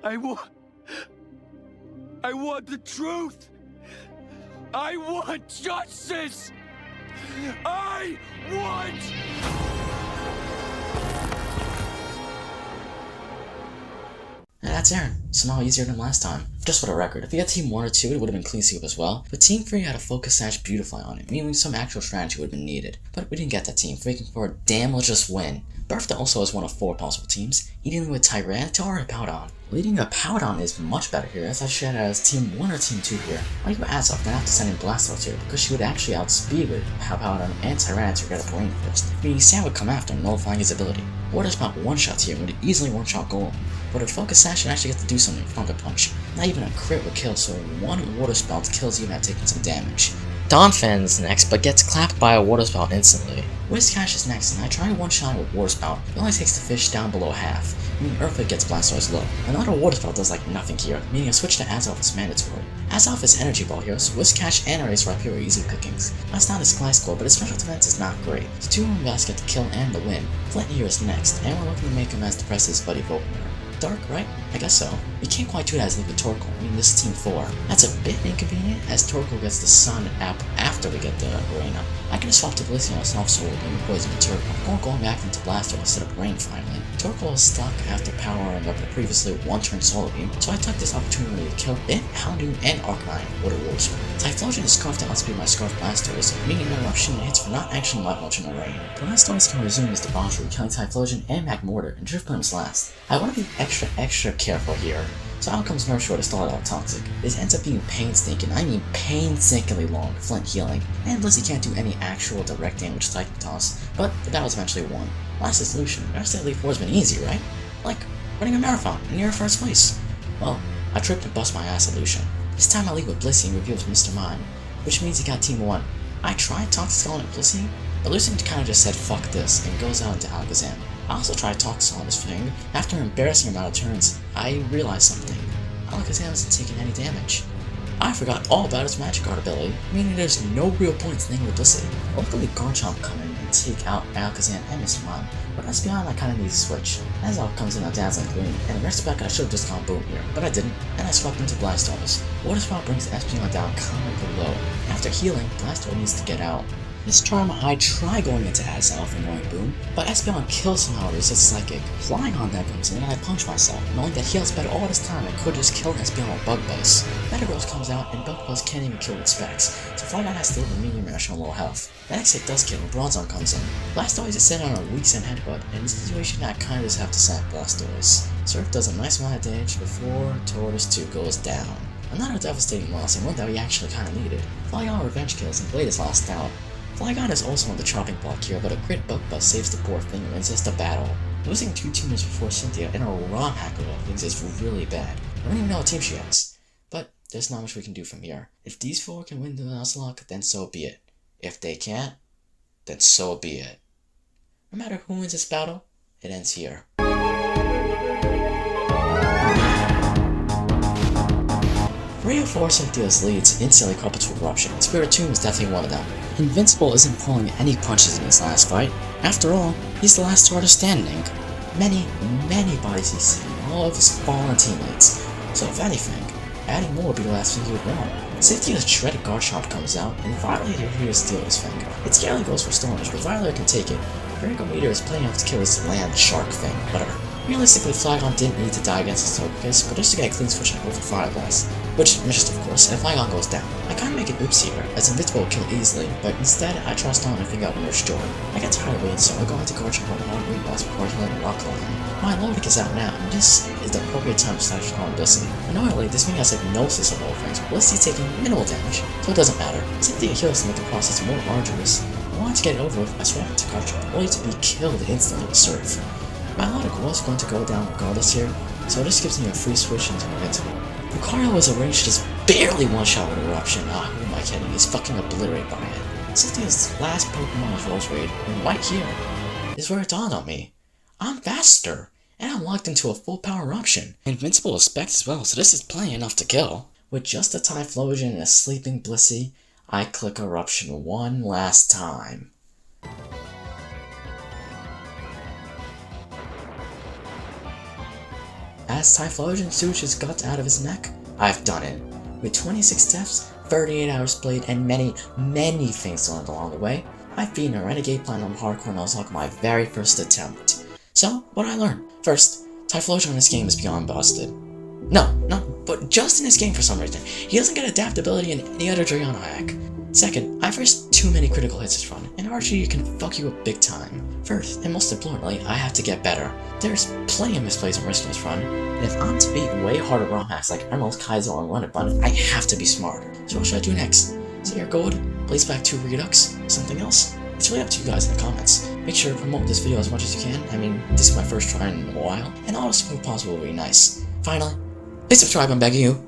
I want the truth. I want justice. I want... And that's Aaron, somehow easier than last time. Just for the record, if we got Team 1 or 2, it would have been clean sweep as well, but Team 3 had a Focus Sash Beautifly on it, meaning some actual strategy would have been needed. But we didn't get that team, making for a damn legit win. Bertha also has one of 4 possible teams, dealing with Tyranitar and Powdon. Leading a Powdon is much better here, as I should have as Team 1 or Team 2 here. I'll even add up, then I have to send in Blastoise here, because she would actually outspeed with Powdon and Tyranitar to get a Brain first, meaning Sam would come after, nullifying his ability. Water Spout one-shots here would easily one-shot Golem, but with Focus Sash should actually get to do something with Thunder Punch. Not even a crit would kill, so one Water Spout kills even at taking some damage. Donphan's next, but gets clapped by a Water Spout instantly. Whiscash is next, and I try one-shot with Water Spout. It only takes the fish down below half, meaning Earthquake gets Blastoise low. Another Water Spout does like nothing here, meaning a switch to Azelf is mandatory. Azelf is Energy Ball here, so Whiscash and Erase Rap here are easy pickings. That's not his class score, but his special defense is not great, so 2 of us get the kill and the win. Flint here is next, and we're looking to make him as depressed as his buddy Volkner. Dark, right? I guess so. You can't quite do that as Liquid Torkoal, I mean this is Team 4. That's a bit inconvenient, as Torkoal gets the Sun app after we get the Arena. I can swap to Blissey on Self Sword and Poison Turtle, going back into Blastoise instead of Rain finally. Torkoal is stuck after powering up the previously one-turn Solar Beam, so I took this opportunity to kill it, Houndoom, and Arcanine with a Roark Split. Typhlosion is scarfed to outspeed my Scarf Blastoise, meaning interruption hits for not actually much in the rain. Blastoise can resume his debauchery, killing Typhlosion and Magmortar, and Drift Glimpse last. I want to be extra careful here. So out comes Nerf Short to start out toxic. This ends up being painstaking, I mean painstakingly long, Flint healing, and Blissey can't do any actual direct damage to Typhon Toss, but the battle's eventually won. Last is Lucian. The rest of Elite 4 has been easy, right? Like running a marathon, and you're in first place. Well, I tripped and bust my ass at Lucian. This time I lead with Blissey and reveals Mr. Mime, which means he got Team 1. I tried Toxicon at Blissey, but Lucian kinda just said fuck this and goes out into Alakazam. I also tried Toxicon on this thing. After an embarrassing amount of turns, I realized something. Alakazam isn't taking any damage. I forgot all about its Magic Guard ability, meaning there's no real point in thinking with Blissey. Luckily Garchomp come in and take out Alakazam and Mr. Mime, but let's be honest, I kinda need to switch. Azelf comes in on Dazzling Gleam, and the next back I should've just gone Boom here, but I didn't, and I swapped into Blastoise. Water Spout brings Espeon down comically low. After healing, Blastoise needs to get out. This time I try going into Azelf and going Boom, but Espeon kills somehow with its Psychic. Flying then comes in and I punch myself, knowing that he has better all this time and could just kill Espeon with Bug Buzz. Metagross comes out and Bug Buzz can't even kill with Specs, so Flygon has to live a medium rash on low health. The next hit does kill and Bronzong comes in. Blastoise is set on a weak send headbutt, and in this situation I kinda just have to sack Blastoise. Surf does a nice amount of damage before Tortoise 2 goes down. Another devastating loss, and one that we actually kinda needed. Flygon revenge kills and Blade is lost out. Flygon is also on the chopping block here, but a crit Bug Buzz saves the poor thing and wins just a battle. Losing 2 teamers before Cynthia and a ROM hacker of things is really bad. I don't even know what team she has. But there's not much we can do from here. If these 4 can win the Nuzlocke, then so be it. If they can't, then so be it. No matter who wins this battle, it ends here. 3 or 4 Cynthia's leads instantly coupled to Eruption, and Spiritomb is definitely one of them. Invincible isn't pulling any punches in his last fight. After all, he's the last starter standing. Many bodies he's seen, all of his fallen teammates. So if anything, adding more would be the last thing he would want. Cynthia's shredded guard shot comes out, and Violator here to steal his thing. It scarcely goes for Stoners, but Violator can take it. Critical Meter is playing out to kill his land shark thing, whatever. Realistically, Flygon didn't need to die against his Togekiss, but just to get a clean switch and go for Fire Blast. Which missed, of course, and Flygon goes down. I kinda make an oops here, as Invincible will kill easily, but instead I trust on and think out Nurse Joy. I get tired of waiting, so I go into Guard Shot on hard rebounds before healing Rock Line. My logic is out now, and this is the appropriate time to start calling Blissey. Annoyingly, this thing has hypnosis of all things, but Blissey's taking minimal damage, so it doesn't matter. Cynthia heals to make the process more arduous. I wanted to get it over with, I swapped to Guard Shot, only to be killed instantly with Surf. My logic was going to go down regardless here, so this gives me a free switch into Invincible. Lucario was arranged to just barely one-shot with Eruption. Ah, who am I kidding? He's fucking obliterated by it. Cynthia's last Pokemon is Rose Raid, and right here is where it dawned on me. I'm faster, and I'm locked into a full power Eruption. Invincible is spec as well, so this is plenty enough to kill. With just a Typhlosion and a sleeping Blissey, I click Eruption one last time. As Typhlosion suits his guts out of his neck, I've done it. With 26 deaths, 38 hours played, and many things learned along the way, I've beaten a Renegade Platinum Hardcore Nuzlocke my very first attempt. So, what did I learn? First, Typhlosion in this game is beyond busted. No, but just in this game for some reason, he doesn't get adaptability in any other Dragonite. Second, I've risked too many critical hits this run, and Archie can fuck you up big time. First, and most importantly, I have to get better. There's plenty of misplays and risk in this run, and if I'm to beat way harder ROM hacks like Emerald, Kaizo, and Run It Bun, I have to be smarter. So what should I do next? Say your gold, Blaze back 2 Redux, something else? It's really up to you guys in the comments. Make sure to promote this video as much as you can. I mean, this is my first try in a while, and all the support possible will be nice. Finally, please subscribe, I'm begging you.